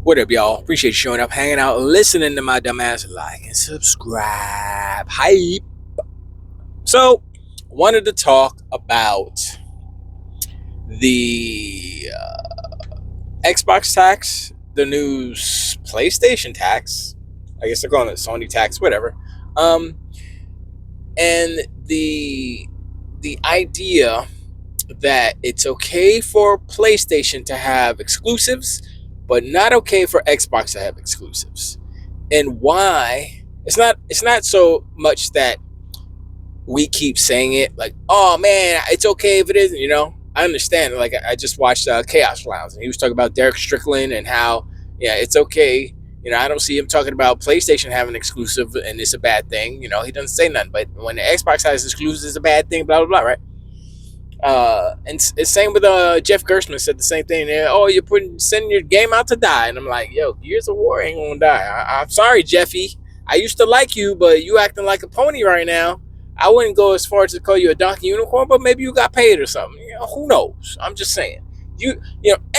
What up, y'all? Appreciate you showing up, hanging out, listening to my dumbass. Like and subscribe. Hype. So, wanted to talk about the Xbox tax, the new PlayStation tax. I guess they're calling it Sony tax, whatever. And the idea that it's okay for PlayStation to have exclusives, but not okay for Xbox to have exclusives. And why? It's not so much that we keep saying it like, oh man, it's okay if it isn't, I understand. Like, I just watched Chaos Lounge, and he was talking about Derek Strickland and how, it's okay. I don't see him talking about PlayStation having exclusive and it's a bad thing. He doesn't say nothing. But when the Xbox has exclusives, it's a bad thing, blah, blah, blah, right? And it's same with Jeff Gerstmann said the same thing. Oh, you're sending your game out to die. And I'm like, yo, Gears of War ain't gonna die. I'm sorry, Jeffy. I used to like you, but you acting like a pony right now. I wouldn't go as far as to call you a donkey unicorn, but maybe you got paid or something. Who knows? I'm just saying.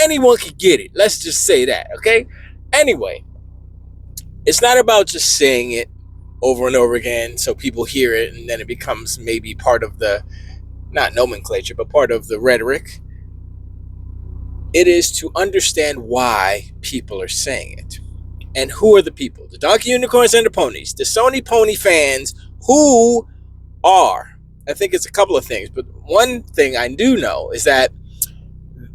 Anyone could get it. Let's just say that, okay? Anyway, it's not about just saying it over and over again so people hear it and then it becomes maybe part of the, not nomenclature, but part of the rhetoric. It is to understand why people are saying it. And who are the people? The donkey unicorns and the ponies. The Sony pony fans who are, I think it's a couple of things, but one thing I do know is that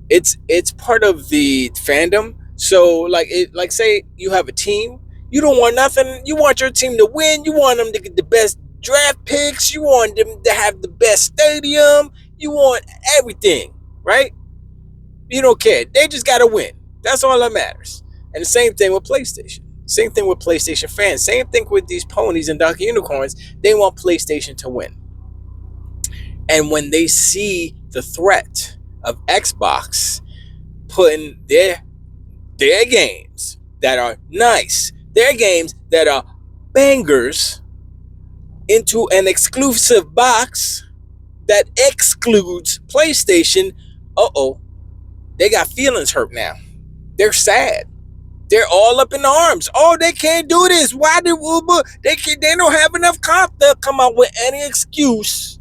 it's part of the fandom. So like say you have a team, you don't want nothing, you want your team to win, you want them to get the best draft picks, you want them to have the best stadium, you want everything, right? You don't care. They just got to win. That's all that matters. And the same thing with PlayStation. Same thing with PlayStation fans. Same thing with these ponies and donkey unicorns. They want PlayStation to win. And when they see the threat of Xbox putting their games that are nice, their games that are bangers, into an exclusive box that excludes PlayStation, they got feelings hurt now. They're sad. They're all up in arms. Oh, they can't do this. Why did Uber? They don't have enough comp. They'll come up with any excuse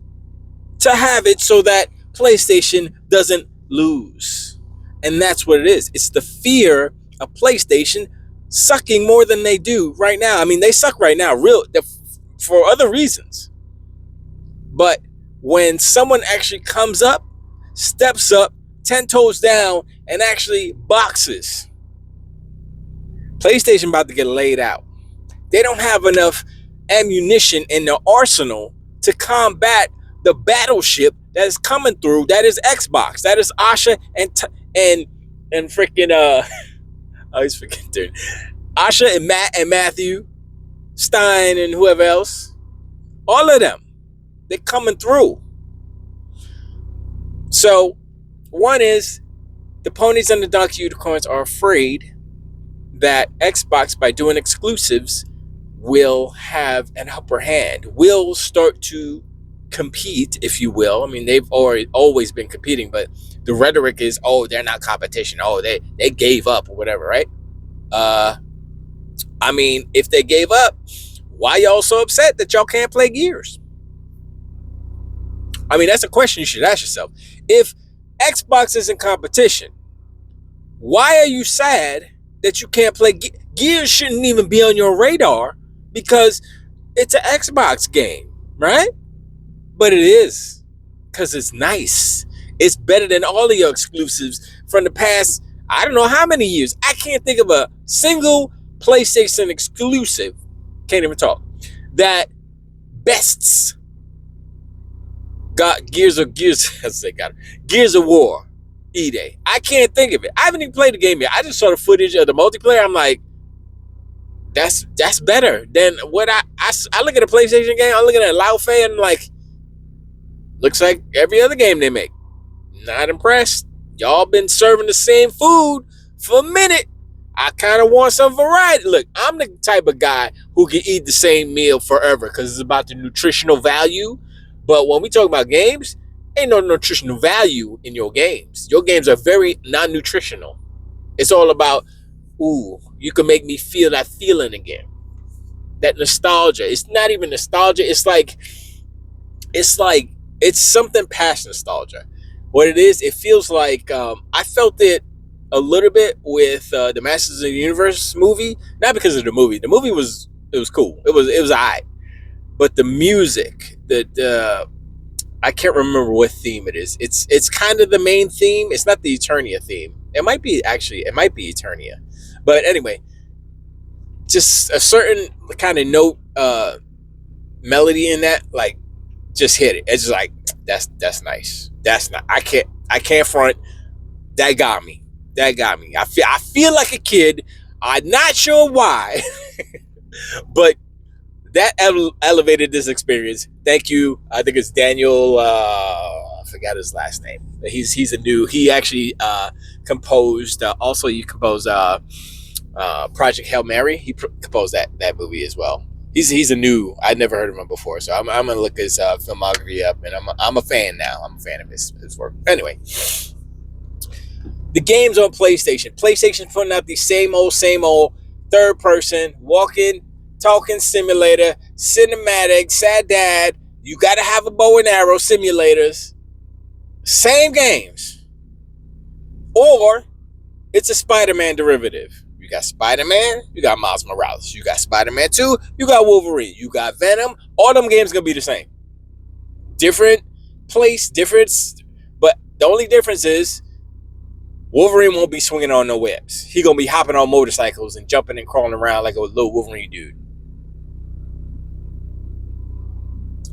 to have it so that PlayStation doesn't lose. And that's what it is. It's the fear of PlayStation sucking more than they do right now. I mean, they suck right now, for other reasons. But when someone actually comes up, steps up, 10 toes down, and actually boxes, PlayStation about to get laid out. They don't have enough ammunition in their arsenal to combat the battleship that is coming through. That is Xbox. That is Asha and freaking I always forget their Asha and Matt and Matthew Stein and whoever else. All of them. They're coming through. So one is the ponies and the donkey unicorns are afraid that Xbox, by doing exclusives, will have an upper hand, will start to compete, if you will. I mean, they've always been competing, but the rhetoric is, oh, they're not competition. Oh, they gave up or whatever, right? I mean, if they gave up, why y'all so upset that y'all can't play Gears? I mean, that's a question you should ask yourself. If Xbox isn't competition, why are you sad that you can't play Gears? Shouldn't even be on your radar because it's an Xbox game, right? But it is, because it's nice. It's better than all of your exclusives from the past, I don't know how many years. I can't think of a single PlayStation exclusive, can't even talk, that bests got Gears of War E-Day. I can't think of it. I haven't even played the game yet. I just saw the footage of the multiplayer. I'm like, that's better than what I look at a PlayStation game. I'm looking at Laufey and I'm like, looks like every other game they make. Not impressed. Y'all been serving the same food for a minute. I kind of want some variety. Look, I'm the type of guy who can eat the same meal forever because it's about the nutritional value. But when we talk about games, ain't no nutritional value in your games. Your games are very non-nutritional. It's all about ooh, you can make me feel that feeling again. That nostalgia. It's not even nostalgia. It's like it's something past nostalgia. What it is, it feels like I felt it a little bit with the Masters of the Universe movie. Not because of the movie. The movie was it was cool. It was alright. But the music, the I can't remember what theme it is. It's kind of the main theme. It's not the Eternia theme. It might be actually. It might be Eternia. But anyway, just a certain kind of note melody in that, like, just hit it. It's just like that's nice. That's not. I can't front. That got me. That got me. I feel like a kid. I'm not sure why, but that elevated this experience. Thank you. I think it's Daniel. I forgot his last name. He's a new. He actually composed. Also, you composed Project Hail Mary. He composed that movie as well. He's a new. I'd never heard of him before, so I'm gonna look his filmography up, and I'm a fan now. I'm a fan of his work. Anyway, the games on PlayStation. PlayStation putting out the same old third person walking, talking simulator, cinematic, sad dad. You gotta have a bow and arrow simulators. Same games, or it's a Spider-Man derivative. You got Spider-Man, you got Miles Morales, you got Spider-Man 2, you got Wolverine, you got Venom. All them games gonna be the same. Different place, difference, but the only difference is Wolverine won't be swinging on no webs. He gonna be hopping on motorcycles and jumping and crawling around like a little Wolverine dude.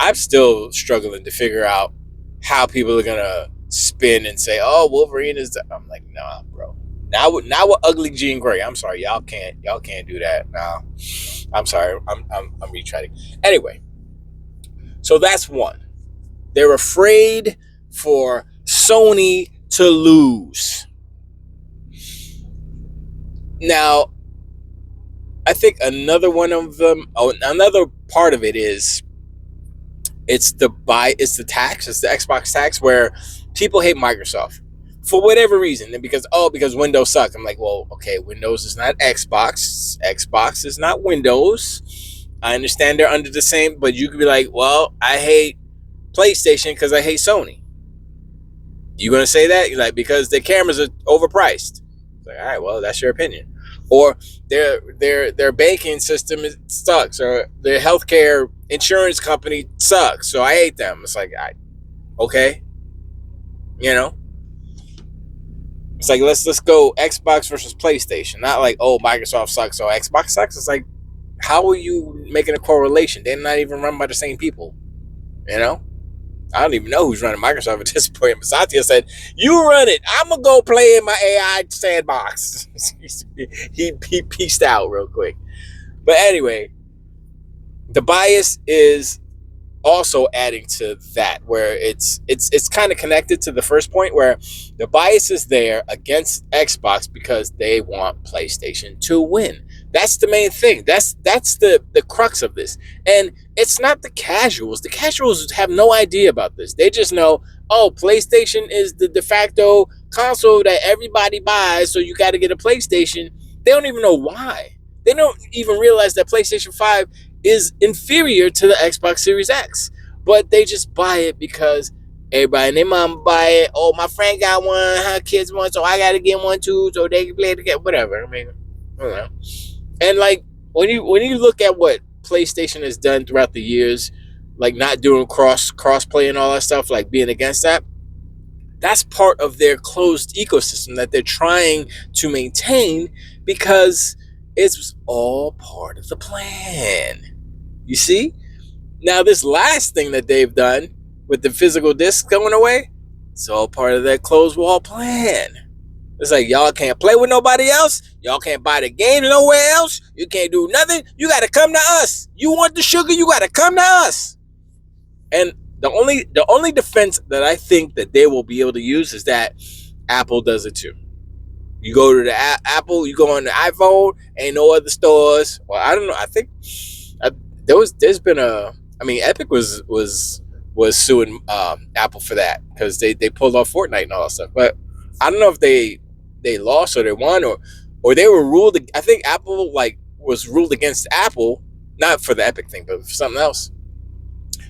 I'm still struggling to figure out how people are gonna spin and say, "Oh, Wolverine is." I'm like, nah, bro. Now with ugly Jean Grey. I'm sorry, y'all can't do that. Nah, I'm sorry. I'm retreading. Anyway, so that's one. They're afraid for Sony to lose. Now, I think another one of them. Oh, another part of it is it's the tax. It's the Xbox tax where people hate Microsoft for whatever reason, and because Windows suck. I'm like, well, okay, Windows is not Xbox. Xbox is not Windows. I understand they're under the same, but you could be like, well, I hate PlayStation because I hate Sony. You gonna say that? You're like, because their cameras are overpriced. It's like, all right, well, that's your opinion. Or their banking system sucks, or their healthcare insurance company sucks, so I hate them. It's like, okay, you know. It's like let's go Xbox versus PlayStation, not like, oh, Microsoft sucks, so Xbox sucks. It's like, how are you making a correlation? They're not even run by the same people, you know. I don't even know who's running Microsoft at this point. Satya said, "You run it. I'm gonna go play in my AI sandbox." he pieced out real quick. But anyway, the bias is also adding to that, where it's kind of connected to the first point, where the bias is there against Xbox because they want PlayStation to win. That's the main thing. That's the crux of this. And it's not the casuals. The casuals have no idea about this. They just know, oh, PlayStation is the de facto console that everybody buys, so you got to get a PlayStation. They don't even know why. They don't even realize that PlayStation 5 is inferior to the Xbox Series X. But they just buy it because everybody and their mom buy it. Oh, my friend got one, her kids want, so I got to get one too, so they can play together. Whatever. I mean, I don't know. And like when you look at what PlayStation has done throughout the years, like not doing cross play and all that stuff, like being against that, that's part of their closed ecosystem that they're trying to maintain because it's all part of the plan. You see? Now this last thing that they've done with the physical disc going away, it's all part of that closed wall plan. It's like, y'all can't play with nobody else. Y'all can't buy the game nowhere else. You can't do nothing. You got to come to us. You want the sugar, you got to come to us. And the only defense that I think that they will be able to use is that Apple does it too. You go to the Apple, you go on the iPhone, ain't no other stores. Well, I don't know. I think there's been Epic was suing Apple for that because they pulled off Fortnite and all that stuff. But I don't know if they lost or they won, or or they were ruled. I think Apple like was ruled against Apple, not for the Epic thing, but for something else.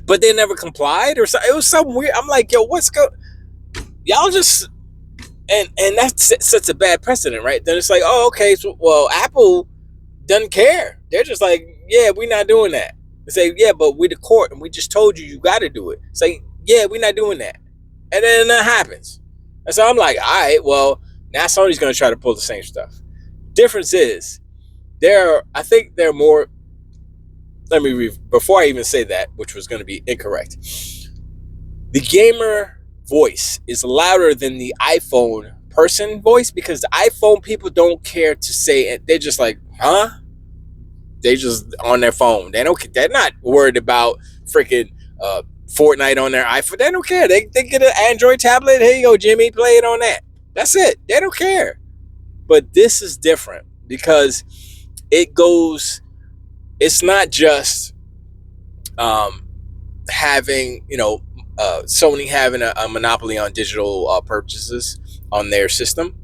But they never complied, or so, it was something weird. I'm like, yo, what's go? Y'all just and that sets a bad precedent, right? Then it's like, oh, okay, so, well, Apple doesn't care. They're just like, yeah, we're not doing that. They say, yeah, but we're the court, and we just told you got to do it. Say, yeah, we're not doing that, and then that happens. And so I'm like, all right, well, now Sony's going to try to pull the same stuff. Difference is, I think there are more. Before I even say that, which was going to be incorrect. The gamer voice is louder than the iPhone person voice, because the iPhone people don't care to say it. They're just like, huh? They just on their phone. They're not worried about freaking Fortnite on their iPhone. They don't care. They get an Android tablet. Here you go, Jimmy, play it on that. That's it. They don't care. But this is different because it's not just having, Sony having a monopoly on digital purchases on their system.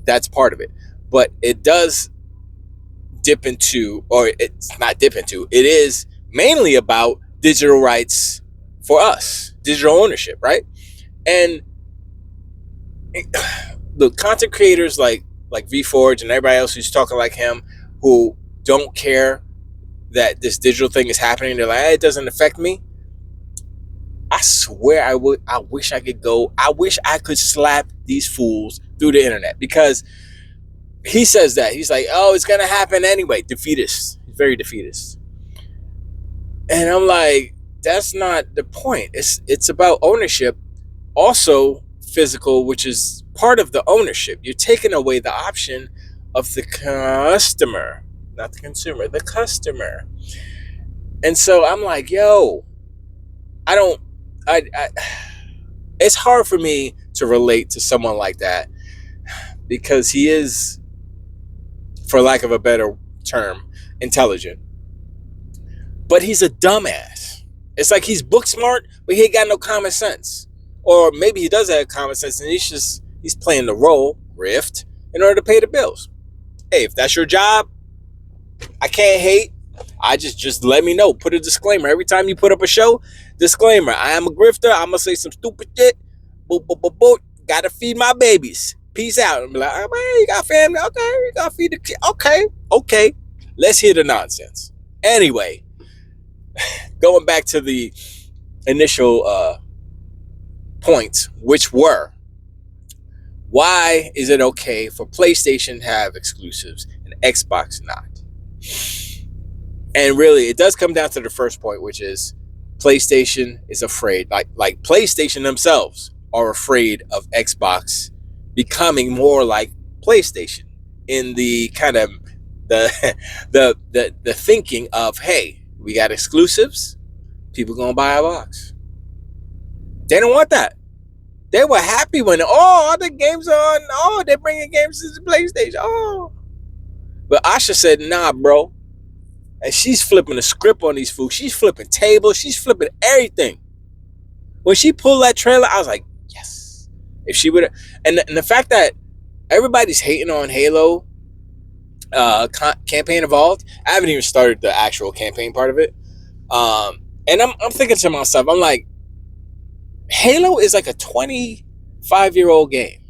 That's part of it. But it does dip into, or it's not dip into, it is mainly about digital rights for us, digital ownership, right? And the content creators like VForge and everybody else who's talking like him, who don't care that this digital thing is happening, they're like, it doesn't affect me. I swear I wish I could go. I wish I could slap these fools through the internet, because he says that. He's like, oh, it's going to happen anyway. Defeatist. He's very defeatist. And I'm like, that's not the point. It's about ownership. Also physical, which is part of the ownership. You're taking away the option of the customer, not the consumer, the customer. And so I'm like, yo, it's hard for me to relate to someone like that, because he is, for lack of a better term, intelligent. But he's a dumbass. It's like he's book smart, but he ain't got no common sense. Or maybe he does have common sense, and he's playing the role, grift, in order to pay the bills. Hey, if that's your job, I can't hate. I just let me know. Put a disclaimer. Every time you put up a show, disclaimer. I am a grifter. I'm going to say some stupid shit. Boop, boop, boop, boop. Got to feed my babies. Peace out. And be like, oh, man, you got family? Okay, you got to feed the kids. Okay. Let's hear the nonsense. Anyway, going back to the initial points, which were, why is it okay for PlayStation to have exclusives and Xbox not? And really, it does come down to the first point, which is PlayStation is afraid, like PlayStation themselves are afraid of Xbox becoming more like PlayStation, in the kind of the thinking of, hey, we got exclusives, people gonna buy a box. They don't want that. They were happy when all the games are on. They're bringing games to the PlayStation. But Asha said, nah, bro. And she's flipping the script on these fools. She's flipping tables. She's flipping everything. When she pulled that trailer, I was like, yes. If she would have, and the fact that everybody's hating on Halo campaign Evolved. I haven't even started the actual campaign part of it. And I'm thinking to myself, I'm like, Halo is like a 25-year-old game.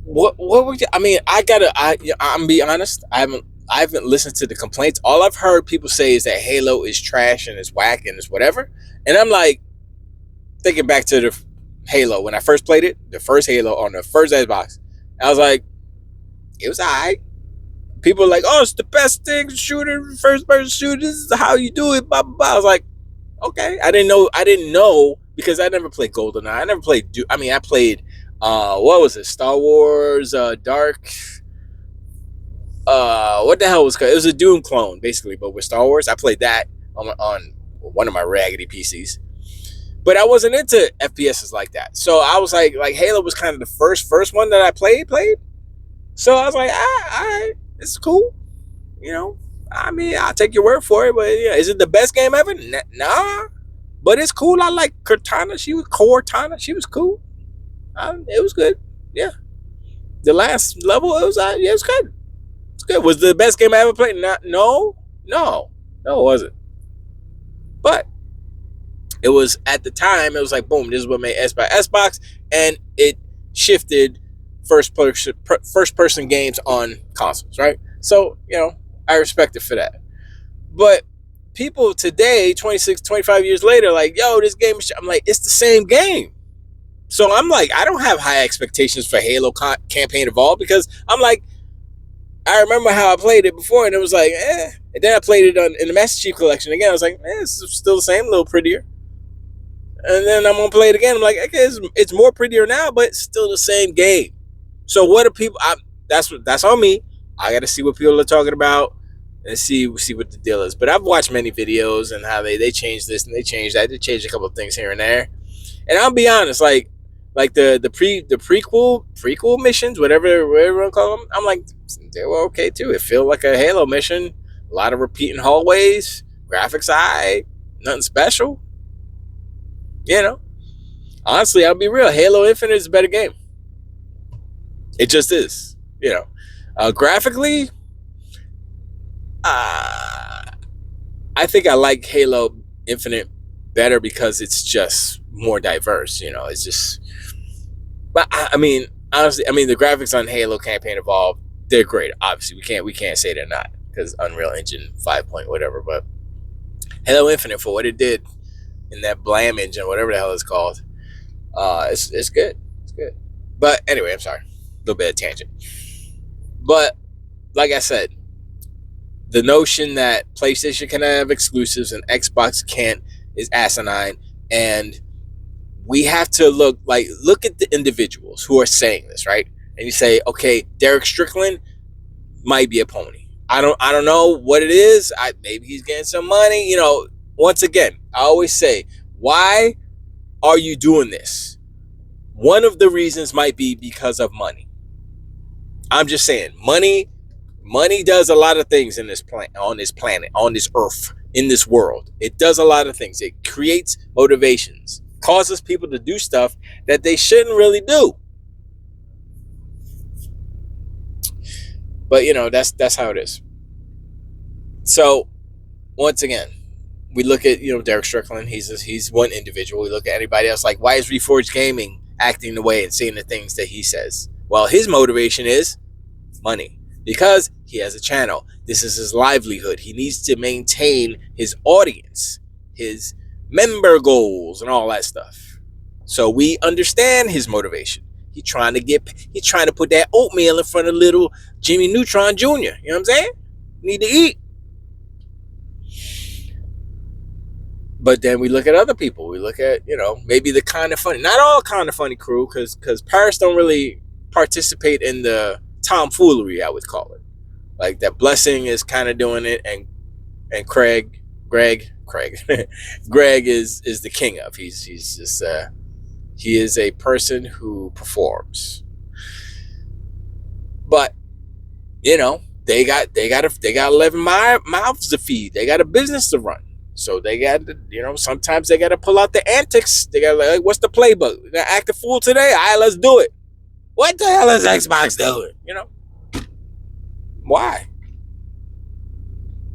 What would you, I mean, I'm be honest, I haven't listened to the complaints. All I've heard people say is that Halo is trash and it's whack and it's whatever. And I'm like, thinking back to the Halo when I first played it, the first Halo on the first Xbox, I was like, it was alright. People are like, oh, it's the best thing, shooter, first person shooter, this is how you do it, blah blah blah. I was like, okay. I didn't know because I never played GoldenEye. I never played I played what was it? Star Wars Dark. What the hell was it? It was a Doom clone, basically, but with Star Wars. I played that on one of my raggedy PCs. But I wasn't into FPSs like that. So I was like Halo was kind of the first one that I played. So I was like, all right, it's cool. You know, I mean, I'll take your word for it. But yeah, is it the best game ever? Nah. But it's cool. I like Cortana. She was cool. It was good. Yeah. The last level, it was yeah, it was good. It's good. Was the best game I ever played? Not, no, it wasn't. But it was at the time. It was like boom. This is what made Xbox, and it shifted first person games on consoles, right? So I respect it for that. But people today, 26, 25 years later, like, yo, this game is. I'm like, it's the same game. So I'm like, I don't have high expectations for Halo Campaign Evolved because I'm like, I remember how I played it before, and it was like, eh. And then I played it in the Master Chief Collection again. I was like, it's still the same, a little prettier. And then I'm gonna play it again. I'm like, okay, it's more prettier now, but it's still the same game. So what are people? That's on me. I got to see what people are talking about and see what the deal is. But I've watched many videos and how they changed this and they changed that. They changed a couple of things here and there. And I'll be honest, like the prequel missions, whatever you want to call them, I'm like, they were okay too. It felt like a Halo mission. A lot of repeating hallways, graphics high, nothing special. Honestly, I'll be real. Halo Infinite is a better game. It just is. Graphically, I think I like Halo Infinite better because it's just more diverse. It's just. But I mean, honestly, the graphics on Halo Campaign Evolved, they're great. Obviously, we can't say they're not because Unreal Engine 5 point whatever. But Halo Infinite, for what it did in that Blam engine, whatever the hell it's called, it's good. It's good. But anyway, I'm sorry, a little bit of tangent. But like I said, the notion that PlayStation can have exclusives and Xbox can't is asinine, and we have to look at the individuals who are saying this, right? And you say, okay, Derek Strickland might be a pony. I don't know what it is. Maybe he's getting some money. Once again, I always say, why are you doing this? One of the reasons might be because of money. I'm just saying, money does a lot of things on this planet, on this earth, in this world. It does a lot of things. It creates motivations, causes people to do stuff that they shouldn't really do. But that's how it is. So once again, we look at Derek Strickland. He's one individual. We look at anybody else. Like, why is Reforged Gaming acting the way and saying the things that he says? Well, his motivation is money because he has a channel. This is his livelihood. He needs to maintain his audience, his member goals, and all that stuff. So we understand his motivation. He's trying to put that oatmeal in front of little Jimmy Neutron Jr. You know what I'm saying? Need to eat. But then we look at other people. We look at, maybe the Kind of Funny. Not all Kind of Funny crew, because Paris don't really participate in the tomfoolery, I would call it. Like that Blessing is kind of doing it, and Greg is the king of. He's just he is a person who performs. But they got 11 mouths to feed. They got a business to run. So they got to, sometimes they got to pull out the antics. They got like, what's the playbook? We got to act a fool today. All right, let's do it. What the hell is Xbox doing? Why?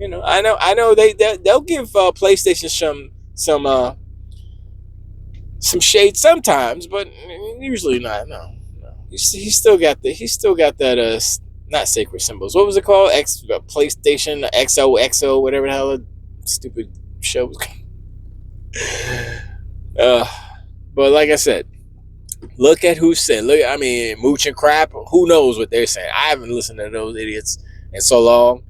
I know they'll give PlayStation some shade sometimes, but usually not. No. He still got that not sacred symbols. What was it called? PlayStation XOXO, whatever the hell stupid show was called. But like I said, look at who's saying. Mooch and Crap. Who knows what they're saying? I haven't listened to those idiots in so long.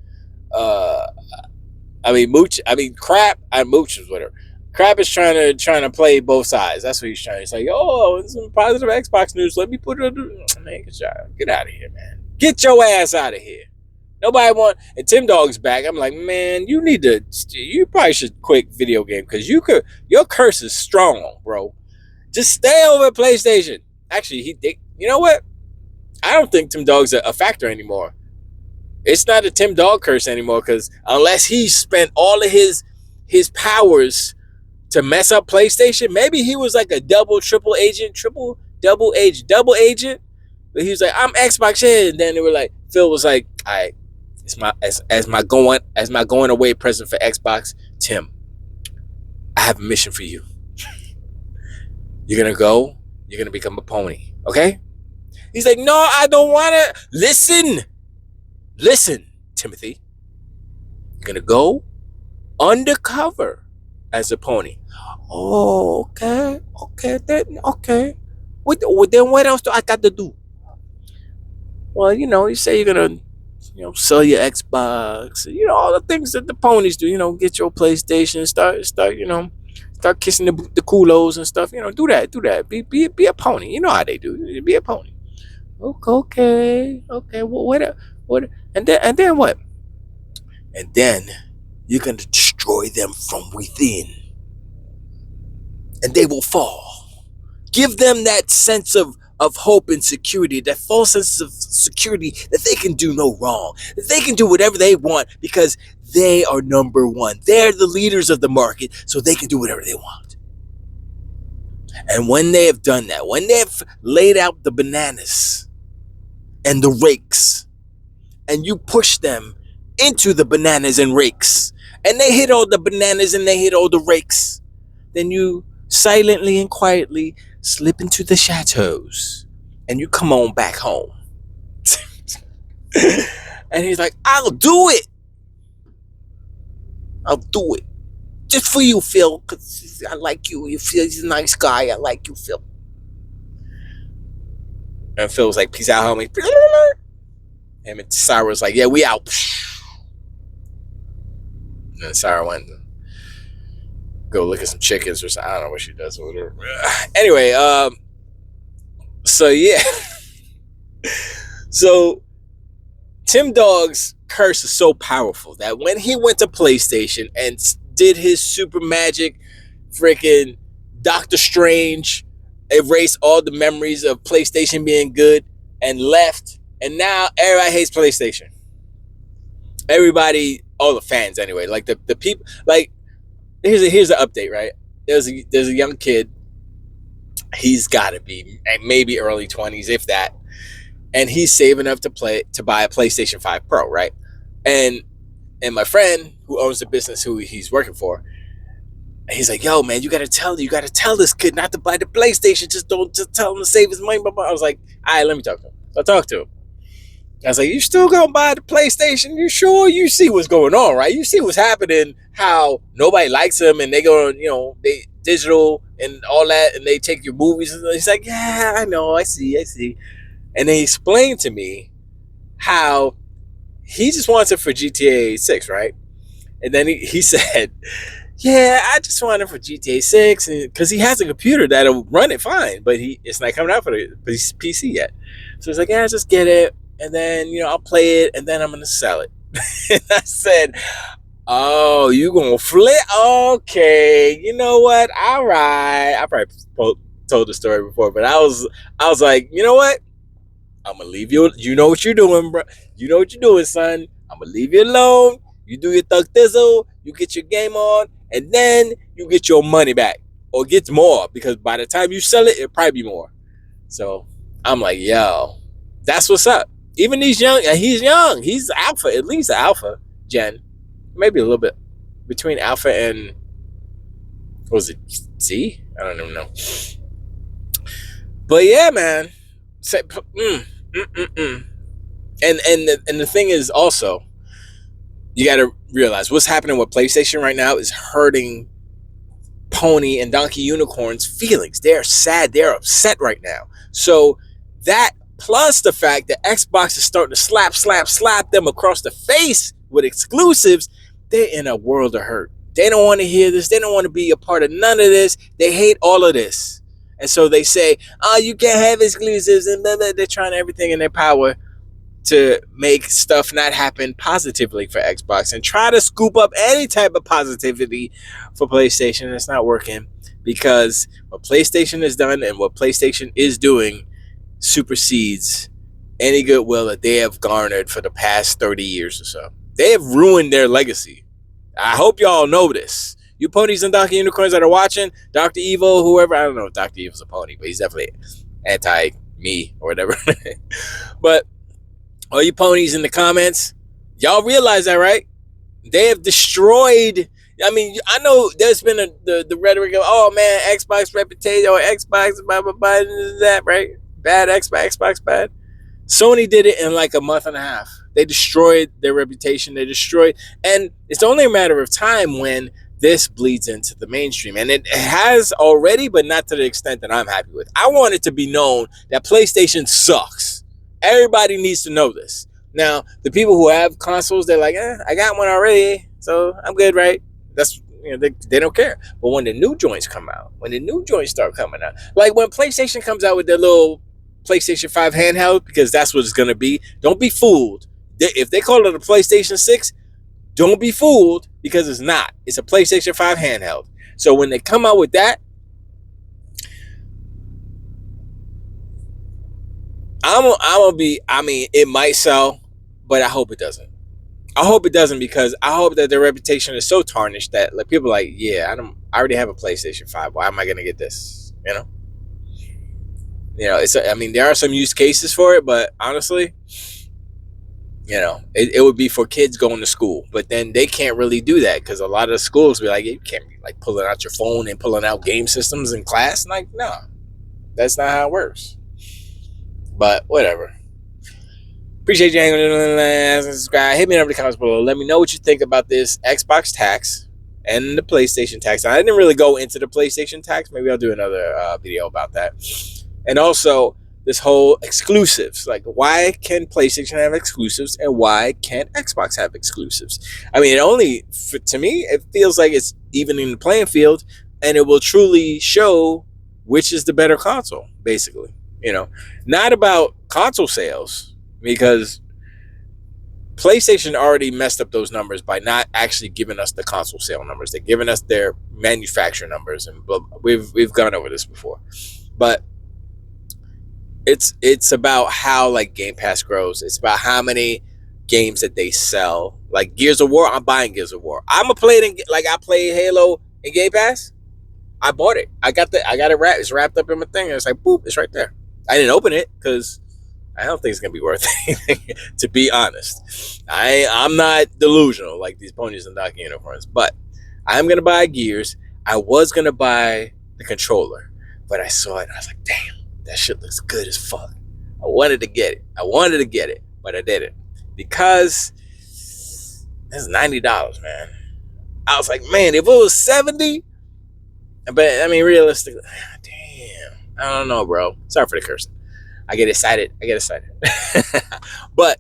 Crap. Mooch is whatever. Crap is trying to play both sides. That's what he's trying to say. Oh, some positive Xbox news. Let me put it. Man, get out of here, man. Get your ass out of here. Nobody want. And Tim Dog's back. I'm like, man, you probably should quit video game because your curse is strong, bro. Just stay over at PlayStation. Actually, you know what? I don't think Tim Dog's a factor anymore. It's not a Tim Dog curse anymore because unless he spent all of his powers to mess up PlayStation, maybe he was like a double agent, But he was like, I'm Xbox head. And then they were like, Phil was like, all right, it's my as my going away present for Xbox, Tim, I have a mission for you. You're gonna go, you're gonna become a pony, okay? He's like, no, I don't wanna. Listen, Timothy. You're gonna go undercover as a pony. Oh, okay. Then what else do I got to do? Well, you say you're gonna, sell your Xbox, all the things that the ponies do. Get your PlayStation, start kissing the culos and stuff. Do that. Be a pony. You know how they do. Be a pony. Okay. Well, what? And then what? And then you're gonna destroy them from within, and they will fall. Give them that sense of hope and security, that false sense of security that they can do no wrong, that they can do whatever they want because they are number one. They're the leaders of the market, so they can do whatever they want. And when they have done that, when they have laid out the bananas and the rakes, and you push them into the bananas and rakes, and they hit all the bananas and they hit all the rakes, then you silently and quietly slip into the chateaus and you come on back home. And he's like, I'll do it just for you, Phil, because I like you feel he's a nice guy. I like you, Phil. And Phil was like, peace out, homie. Him and Sarah was like, yeah, we out. And then Sarah went to go look at some chickens or something. I don't know what she does with her. Anyway, so yeah. So Tim Dog's curse is so powerful that when he went to PlayStation and did his super magic freaking Doctor Strange, erased all the memories of PlayStation being good and left, and now everybody hates PlayStation. Everybody, all the fans anyway, like the people, like here's the update, right? There's a young kid. He's got to be maybe early 20s, if that, and he's saving up to buy a PlayStation 5 Pro, right? And my friend who owns the business who he's working for, he's like, yo, man, you gotta tell this kid not to buy the PlayStation. Just tell him to save his money. I was like, all right, let me talk to him. So I talked to him. I was like, you still gonna buy the PlayStation? You sure? You see what's going on, right? You see what's happening, how nobody likes them and they go, they digital and all that, and they take your movies. And he's like, yeah, I know, I see. And then he explained to me how he just wants it for GTA 6, right? And then he said, yeah, I just want it for GTA 6 because he has a computer that'll run it fine, but it's not coming out for the PC yet. So he's like, yeah, just get it. And then, I'll play it, and then I'm going to sell it. And I said, oh, you going to flip? Okay. You know what? All right. I probably told the story before, but I was like, you know what? I'm going to leave you. You know what you're doing, bro. You know what you're doing, son. I'm going to leave you alone. You do your thug thizzle. You get your game on, and then you get your money back, or get more, because by the time you sell it, it'll probably be more. So I'm like, yo, that's what's up. Even he's young. He's alpha, at least alpha gen, maybe a little bit between alpha and what was it, Z? I don't even know. But yeah, man. And the thing is also, you got to realize what's happening with PlayStation right now is hurting Pony and Donkey Unicorns' feelings. They're sad. They're upset right now. So that, plus the fact that Xbox is starting to slap them across the face with exclusives, they're in a world of hurt. They don't want to hear this. They don't want to be a part of none of this. They hate all of this. And so they say, oh, you can't have exclusives, and blah, blah. They're trying everything in their power to make stuff not happen positively for Xbox and try to scoop up any type of positivity for PlayStation. It's not working, because what PlayStation has done and what PlayStation is doing supersedes any goodwill that they have garnered for the past 30 years or so. They have ruined their legacy. I hope y'all know this. You Ponies and Donkey Unicorns that are watching, Dr. Evil, whoever, I don't know if Dr. Evil's a pony, but he's definitely me or whatever. But all you ponies in the comments, y'all realize that, right? They have destroyed. I mean, I know there's been the rhetoric of, oh man, Xbox reputation or Xbox, blah blah blah, that, right? Bad Xbox bad. Sony did it in like a month and a half. They destroyed their reputation. They destroyed, and it's only a matter of time when this bleeds into the mainstream. And it has already, but not to the extent that I'm happy with. I want it to be known that PlayStation sucks. Everybody needs to know this. Now, the people who have consoles, they're like, I got one already, so I'm good, right? That's, they don't care. But when the new joints come out, when the new joints start coming out, like when PlayStation comes out with their little PlayStation 5 handheld, because that's what it's going to be, don't be fooled. If they call it a PlayStation 6, don't be fooled, because it's not. It's a PlayStation 5 handheld. So when they come out with that, I'm gonna be, I mean, it might sell, but I hope it doesn't. I hope it doesn't, because I hope that their reputation is so tarnished that like people are like, yeah, I already have a PlayStation 5. Why am I gonna get this? I mean, there are some use cases for it, but honestly, it would be for kids going to school. But then they can't really do that, because a lot of the schools be like, you can't be like pulling out your phone and pulling out game systems in class. Like, no, that's not how it works. But whatever. Appreciate you hanging on, subscribe. Hit me up in the comments below. Let me know what you think about this Xbox tax and the PlayStation tax. I didn't really go into the PlayStation tax. Maybe I'll do another video about that. And also this whole exclusives. Like, why can PlayStation have exclusives and why can't Xbox have exclusives? I mean, to me, it feels like it's evening the playing field, and it will truly show which is the better console, basically. Not about console sales, because PlayStation already messed up those numbers by not actually giving us the console sale numbers. They're giving us their manufacturer numbers, and we've gone over this before. But it's about how like Game Pass grows. It's about how many games that they sell. Like Gears of War, I'm buying Gears of War. I'm gonna play it in, like I play Halo in Game Pass. I bought it. I got it wrapped. It's wrapped up in my thing. And it's like, boop, it's right there. I didn't open it because I don't think it's gonna be worth anything, to be honest. I'm not delusional like these Ponies and Donkey Unicorns, but I'm gonna buy Gears. I was gonna buy the controller, but I saw it and I was like, damn, that shit looks good as fuck. I wanted to get it, but I didn't, because it's $90, man. I was like, man, if it was $70, but I mean, realistically, damn, I don't know, bro. Sorry for the cursing. I get excited. But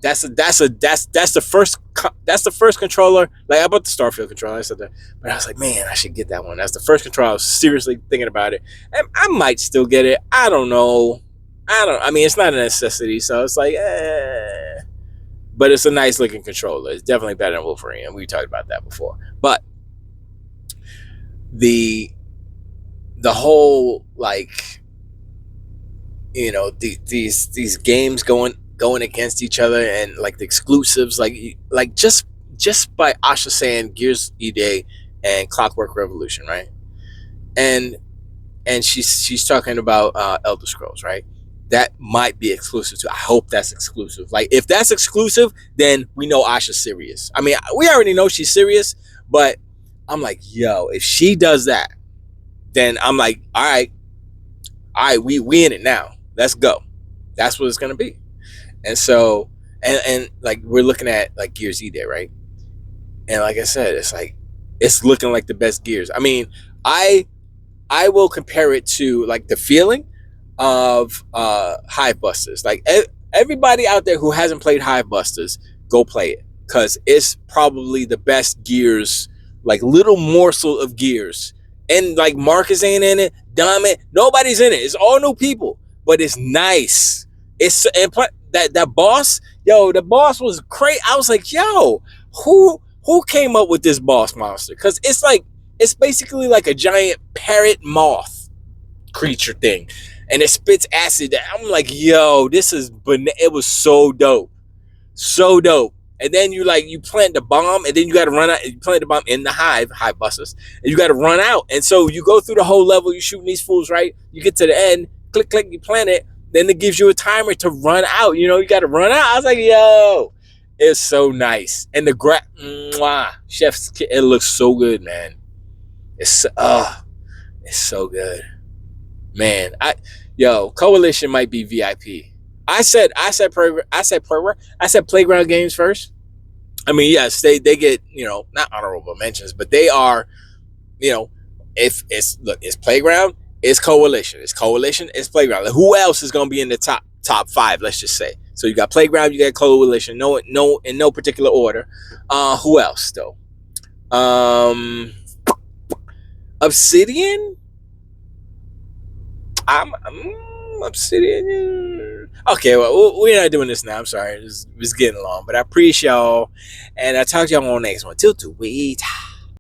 that's the first controller. Like, I bought the Starfield controller. I said that, but I was like, man, I should get that one. That's the first controller. I was seriously thinking about it, and I might still get it. I don't know. I mean, it's not a necessity, so it's like, but it's a nice looking controller. It's definitely better than Wolverine, and we talked about that before. But the whole, like, these games going against each other, and like the exclusives, like just by Asha saying Gears E-Day and Clockwork Revolution, right? And she's talking about Elder Scrolls, right? That might be exclusive too. I hope that's exclusive. Like, if that's exclusive, then we know Asha's serious. I mean, we already know she's serious, but I'm like, yo, if she does that, then I'm like, all right, we in it now. Let's go. That's what it's gonna be. And so, and like, we're looking at like Gears E-Day, right? And like I said, it's like, it's looking like the best Gears. I mean, I will compare it to like the feeling of Hive Busters. Like, everybody out there who hasn't played Hive Busters, go play it, because it's probably the best Gears, like little morsel of Gears. And like, Marcus ain't in it, Diamond, nobody's in it. It's all new people, but it's nice. It's, and that boss, yo, the boss was crazy. I was like, yo, who came up with this boss monster? Because it's like, it's basically like a giant parrot moth creature thing, and it spits acid. I'm like, yo, it was so dope. And then you plant the bomb, and then you got to run out. You plant the bomb in the hive busters, and you got to run out. And so you go through the whole level, you shooting these fools, right? You get to the end, click, click, you plant it. Then it gives you a timer to run out. You know, you got to run out. I was like, yo, it's so nice. And the chef's kit, it looks so good, man. It's so good, man. Coalition might be VIP. I said playground games first. I mean, yes, they get, not honorable mentions, but they are, if it's playground, it's coalition, it's playground. Like, who else is gonna be in the top five? Let's just say. So you got playground, you got coalition. No, in no particular order. Who else though? Obsidian. I'm Obsidian. Okay, well, we're not doing this now. I'm sorry, it's getting long, but I appreciate y'all, and I talk to y'all on the next one. Till 2 weeks.